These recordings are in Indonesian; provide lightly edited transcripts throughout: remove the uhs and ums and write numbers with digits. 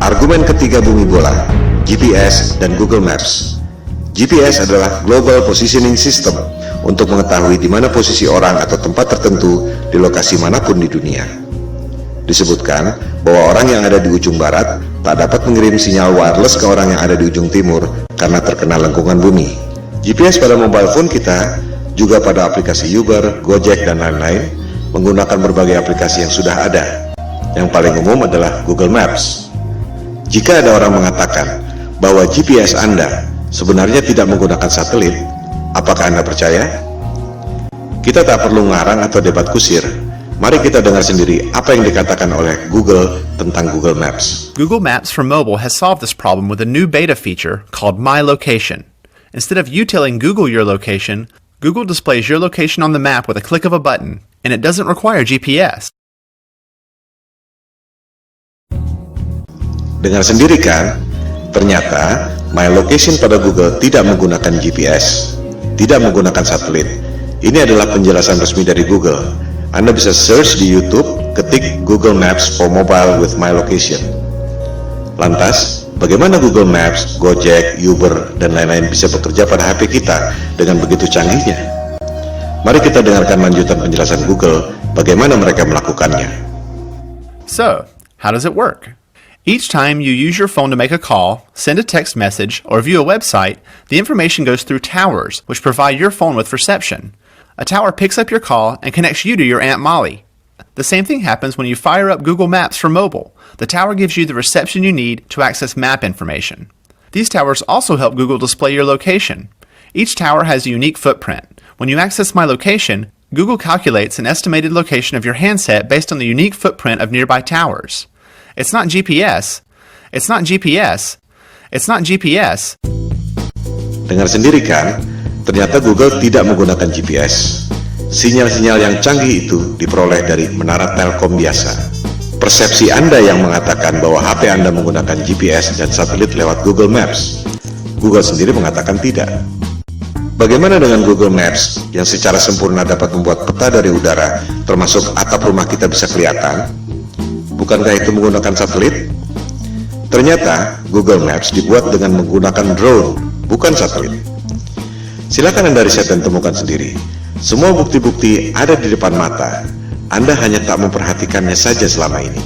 Argumen ketiga bumi bola, GPS dan Google Maps. GPS adalah Global Positioning System untuk mengetahui di mana posisi orang atau tempat tertentu di lokasi manapun di dunia. Disebutkan bahwa orang yang ada di ujung barat tak dapat mengirim sinyal wireless ke orang yang ada di ujung timur karena terkena lengkungan bumi. GPS pada mobile phone kita, juga pada aplikasi Uber, Gojek, dan lain-lain, menggunakan berbagai aplikasi yang sudah ada. Yang paling umum adalah Google Maps. Jika ada orang mengatakan bahwa GPS Anda sebenarnya tidak menggunakan satelit, apakah Anda percaya? Kita tak perlu ngarang atau debat kusir. Mari kita dengar sendiri apa yang dikatakan oleh Google tentang Google Maps. Google Maps for mobile has solved this problem with a new beta feature called My Location. Instead of you telling Google your location, Google displays your location on the map with a click of a button, and it doesn't require GPS. Dengar sendiri kan? Ternyata My Location pada Google tidak menggunakan GPS, tidak menggunakan satelit. Ini adalah penjelasan resmi dari Google. Anda bisa search di YouTube, ketik Google Maps for Mobile with My Location. Lantas, bagaimana Google Maps, Gojek, Uber, dan lain-lain bisa bekerja pada HP kita dengan begitu canggihnya? Mari kita dengarkan lanjutan penjelasan Google bagaimana mereka melakukannya. So, how does it work? Each time you use your phone to make a call, send a text message, or view a website, the information goes through towers, which provide your phone with reception. A tower picks up your call and connects you to your Aunt Molly. The same thing happens when you fire up Google Maps for mobile. The tower gives you the reception you need to access map information. These towers also help Google display your location. Each tower has a unique footprint. When you access My Location, Google calculates an estimated location of your handset based on the unique footprint of nearby towers. It's not GPS. It's not GPS. It's not GPS. Dengar sendiri kan? Ternyata Google tidak menggunakan GPS. Sinyal-sinyal yang canggih itu diperoleh dari menara Telkom biasa. Persepsi Anda yang mengatakan bahwa HP Anda menggunakan GPS dan satelit lewat Google Maps. Google sendiri mengatakan tidak. Bagaimana dengan Google Maps yang secara sempurna dapat membuat peta dari udara, termasuk atap rumah kita bisa kelihatan? Bukankah itu menggunakan satelit? Ternyata Google Maps dibuat dengan menggunakan drone, bukan satelit. Silakan Anda riset dan temukan sendiri. Semua bukti-bukti ada di depan mata. Anda hanya tak memperhatikannya saja selama ini.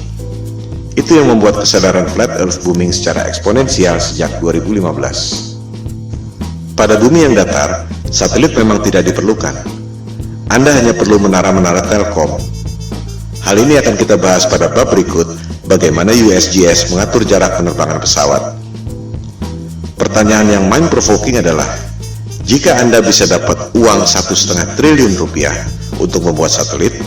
Itu yang membuat kesadaran Flat Earth booming secara eksponensial sejak 2015. Pada bumi yang datar, satelit memang tidak diperlukan. Anda hanya perlu menara-menara Telkom. Hal ini akan kita bahas pada bab berikut, bagaimana USGS mengatur jarak penerbangan pesawat. Pertanyaan yang mind-provoking adalah, jika Anda bisa dapat uang 1,5 triliun rupiah untuk membuat satelit,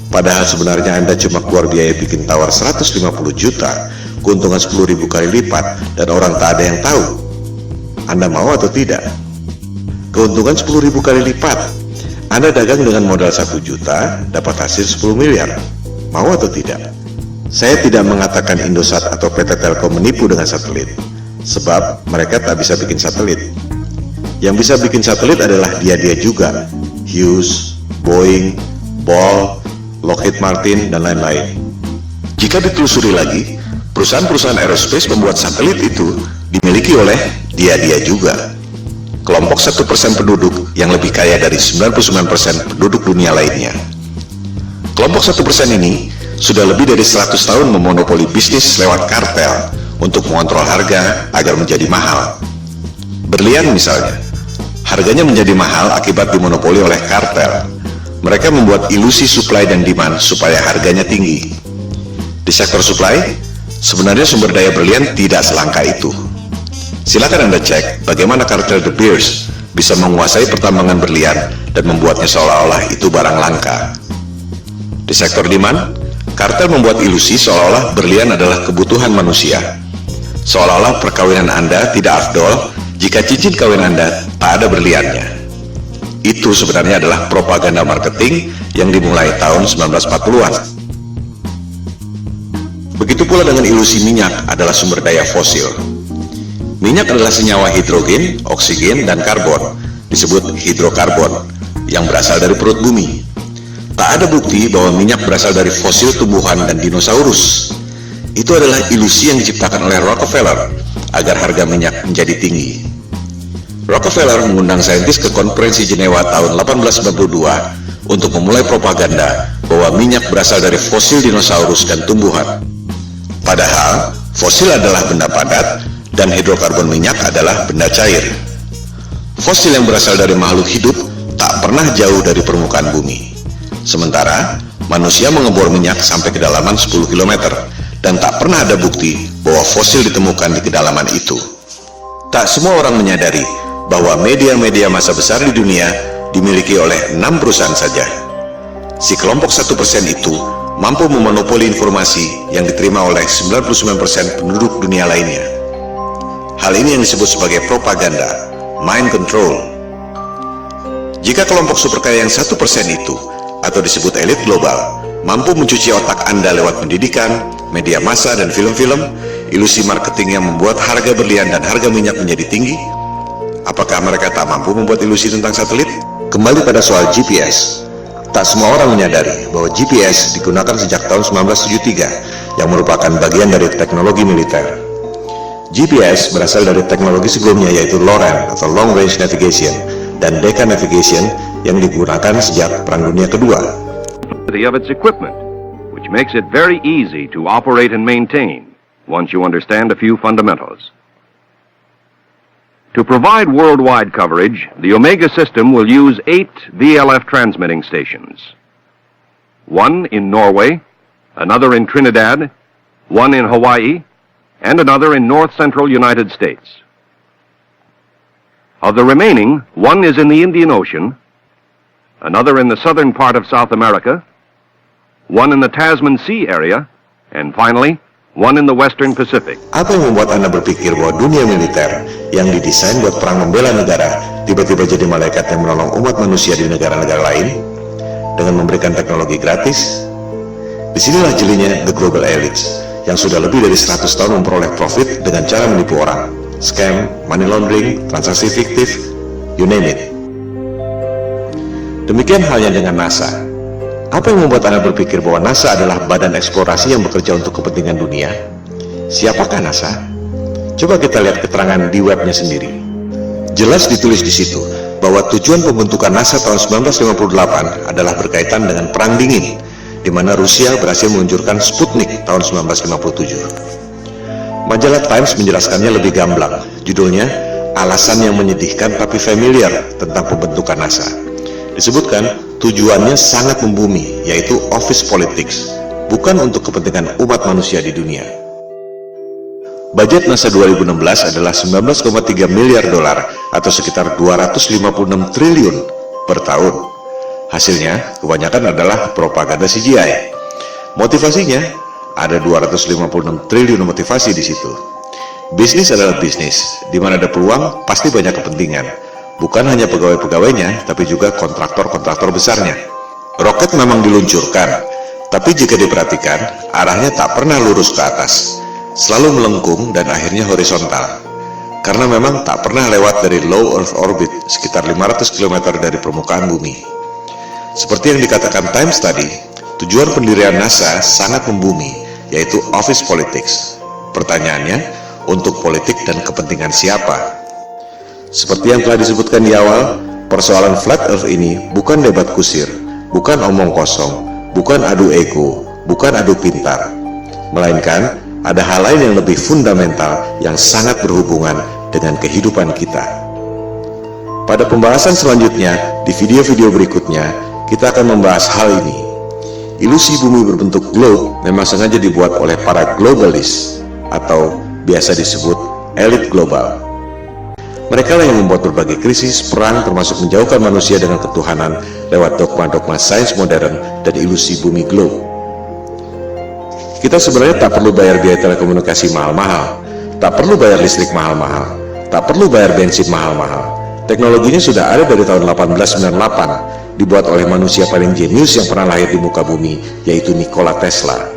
padahal sebenarnya Anda cuma keluar biaya bikin tower 150 juta, keuntungan 10.000 kali lipat, dan orang tak ada yang tahu, Anda mau atau tidak? Keuntungan 10.000 kali lipat, Anda dagang dengan modal 1 juta, dapat hasil 10 miliar, mau atau tidak? Saya tidak mengatakan Indosat atau PT Telkom menipu dengan satelit, sebab mereka tak bisa bikin satelit. Yang bisa bikin satelit adalah dia-dia juga, Hughes, Boeing, Ball, Lockheed Martin, dan lain-lain. Jika ditelusuri lagi, perusahaan-perusahaan aerospace membuat satelit itu dimiliki oleh dia-dia juga. Kelompok 1% penduduk yang lebih kaya dari 99% penduduk dunia lainnya. Kelompok 1% ini sudah lebih dari 100 tahun memonopoli bisnis lewat kartel untuk mengontrol harga agar menjadi mahal. Berlian misalnya, harganya menjadi mahal akibat dimonopoli oleh kartel. Mereka membuat ilusi supply dan demand supaya harganya tinggi. Di sektor supply, sebenarnya sumber daya berlian tidak selangka itu. Silakan Anda cek bagaimana kartel De Beers bisa menguasai pertambangan berlian dan membuatnya seolah-olah itu barang langka. Di sektor demand, kartel membuat ilusi seolah-olah berlian adalah kebutuhan manusia. Seolah-olah perkawinan Anda tidak afdol jika cincin kawin Anda tak ada berliannya. Itu sebenarnya adalah propaganda marketing yang dimulai tahun 1940-an. Begitu pula dengan ilusi minyak adalah sumber daya fosil. Minyak adalah senyawa hidrogen, oksigen, dan karbon, disebut hidrokarbon, yang berasal dari perut bumi. Tak ada bukti bahwa minyak berasal dari fosil tumbuhan dan dinosaurus. Itu adalah ilusi yang diciptakan oleh Rockefeller agar harga minyak menjadi tinggi. Rockefeller mengundang saintis ke konferensi Jenewa tahun 1892 untuk memulai propaganda bahwa minyak berasal dari fosil dinosaurus dan tumbuhan. Padahal, fosil adalah benda padat dan hidrokarbon minyak adalah benda cair. Fosil yang berasal dari makhluk hidup tak pernah jauh dari permukaan bumi. Sementara, manusia mengebor minyak sampai kedalaman 10 km dan tak pernah ada bukti bahwa fosil ditemukan di kedalaman itu. Tak semua orang menyadari bahwa media-media massa besar di dunia dimiliki oleh 6 perusahaan saja. Si kelompok 1% itu mampu memonopoli informasi yang diterima oleh 99% penduduk dunia lainnya. Hal ini yang disebut sebagai propaganda, mind control. Jika kelompok super kaya yang 1% itu, atau disebut elit global, mampu mencuci otak Anda lewat pendidikan, media massa, dan film-film, ilusi marketing yang membuat harga berlian dan harga minyak menjadi tinggi, apakah mereka tak mampu membuat ilusi tentang satelit? Kembali pada soal GPS. Tak semua orang menyadari bahwa GPS digunakan sejak tahun 1973 yang merupakan bagian dari teknologi militer. GPS berasal dari teknologi sebelumnya yaitu LORAN atau Long Range Navigation dan Decca Navigation yang digunakan sejak Perang Dunia Kedua. Of its equipment, which makes it very easy to operate and maintain once you understand a few fundamentals. To provide worldwide coverage, the Omega system will use 8 VLF transmitting stations. One in Norway, another in Trinidad, one in Hawaii, and another in north-central United States. Of the remaining, one is in the Indian Ocean, another in the southern part of South America, one in the Tasman Sea area, and finally, one in the Western Pacific. Apa yang membuat Anda berpikir bahwa dunia militer yang didesain buat perang membela negara tiba-tiba jadi malaikat yang menolong umat manusia di negara-negara lain dengan memberikan teknologi gratis? Disinilah jelinya the global elites yang sudah lebih dari 100 tahun memperoleh profit dengan cara menipu orang, scam, money laundering, transaksi fiktif, you name it. Demikian halnya dengan NASA. Apa yang membuat Anda berpikir bahwa NASA adalah badan eksplorasi yang bekerja untuk kepentingan dunia? Siapakah NASA? Coba kita lihat keterangan di webnya sendiri. Jelas ditulis di situ bahwa tujuan pembentukan NASA tahun 1958 adalah berkaitan dengan Perang Dingin, di mana Rusia berhasil meluncurkan Sputnik tahun 1957. Majalah Times menjelaskannya lebih gamblang. Judulnya, Alasan yang Menyedihkan Tapi Familiar tentang Pembentukan NASA. Disebutkan, tujuannya sangat membumi, yaitu office politics, bukan untuk kepentingan umat manusia di dunia. Budget NASA 2016 adalah 19,3 miliar dolar atau sekitar 256 triliun per tahun. Hasilnya, kebanyakan adalah propaganda CGI. Motivasinya, ada 256 triliun motivasi di situ. Bisnis adalah bisnis, di mana ada peluang, pasti banyak kepentingan. Bukan hanya pegawai-pegawainya, tapi juga kontraktor-kontraktor besarnya. Roket memang diluncurkan, tapi jika diperhatikan, arahnya tak pernah lurus ke atas, selalu melengkung dan akhirnya horizontal. Karena memang tak pernah lewat dari low Earth orbit, sekitar 500 km dari permukaan bumi. Seperti yang dikatakan Times tadi, tujuan pendirian NASA sangat membumi, yaitu office politics. Pertanyaannya, untuk politik dan kepentingan siapa? Seperti yang telah disebutkan di awal, persoalan flat earth ini bukan debat kusir, bukan omong kosong, bukan adu ego, bukan adu pintar, melainkan ada hal lain yang lebih fundamental yang sangat berhubungan dengan kehidupan kita. Pada pembahasan selanjutnya, di video-video berikutnya, kita akan membahas hal ini. Ilusi bumi berbentuk globe memang sengaja dibuat oleh para globalis atau biasa disebut elit global. Mereka lah yang membuat berbagai krisis, perang, termasuk menjauhkan manusia dengan ketuhanan lewat dogma-dogma sains modern dan ilusi bumi globe. Kita sebenarnya tak perlu bayar biaya telekomunikasi mahal-mahal, tak perlu bayar listrik mahal-mahal, tak perlu bayar bensin mahal-mahal. Teknologinya sudah ada dari tahun 1898, dibuat oleh manusia paling jenius yang pernah lahir di muka bumi, yaitu Nikola Tesla.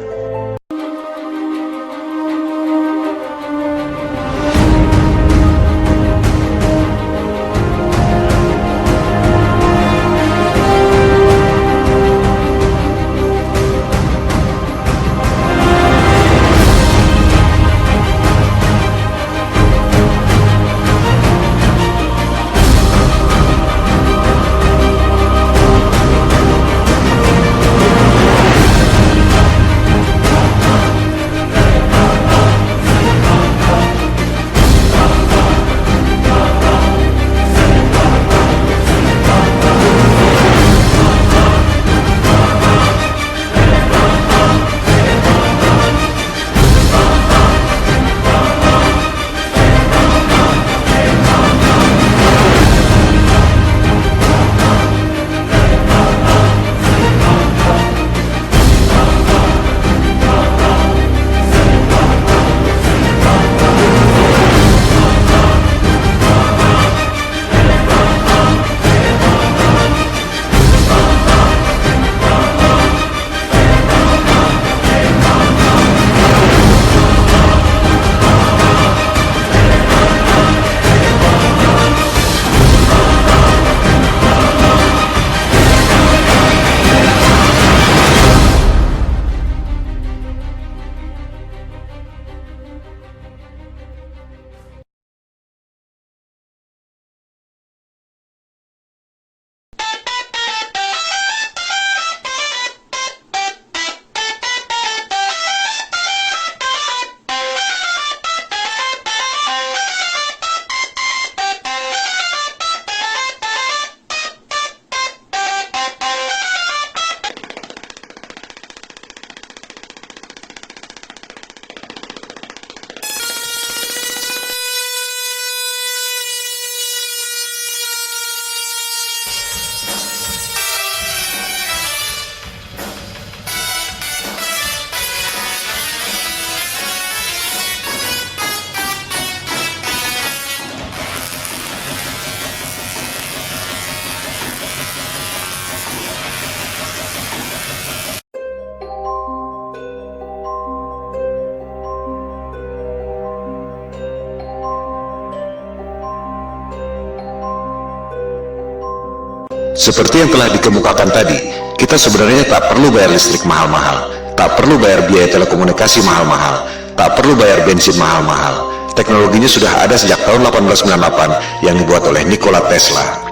Seperti yang telah dikemukakan tadi, kita sebenarnya tak perlu bayar listrik mahal-mahal, tak perlu bayar biaya telekomunikasi mahal-mahal, tak perlu bayar bensin mahal-mahal. Teknologinya sudah ada sejak tahun 1898 yang dibuat oleh Nikola Tesla.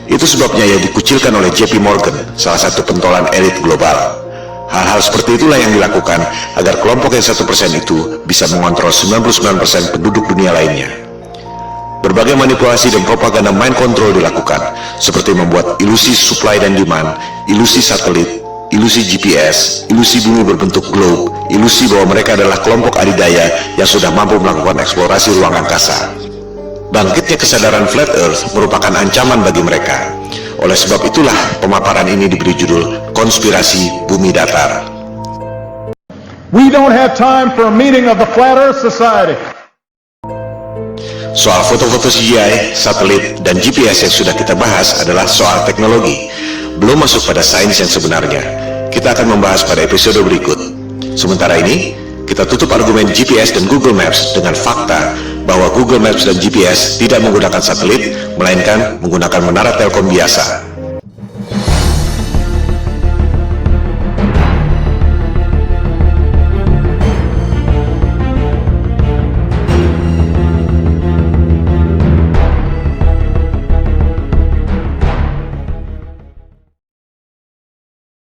Itu sebabnya ia dikucilkan oleh JP Morgan, salah satu pentolan elit global. Hal-hal seperti itulah yang dilakukan agar kelompok yang 1% itu bisa mengontrol 99% penduduk dunia lainnya. Berbagai manipulasi dan propaganda mind control dilakukan, seperti membuat ilusi supply dan demand, ilusi satelit, ilusi GPS, ilusi bumi berbentuk globe, ilusi bahwa mereka adalah kelompok adidaya yang sudah mampu melakukan eksplorasi ruang angkasa. Bangkitnya kesadaran flat earth merupakan ancaman bagi mereka. Oleh sebab itulah pemaparan ini diberi judul Konspirasi Bumi Datar. We don't have time for a meeting of the Flat Earth Society. Soal foto-foto CGI, satelit, dan GPS yang sudah kita bahas adalah soal teknologi, belum masuk pada sains yang sebenarnya. Kita akan membahas pada episode berikut. Sementara ini, kita tutup argumen GPS dan Google Maps dengan fakta bahwa Google Maps dan GPS tidak menggunakan satelit, melainkan menggunakan menara telkom biasa.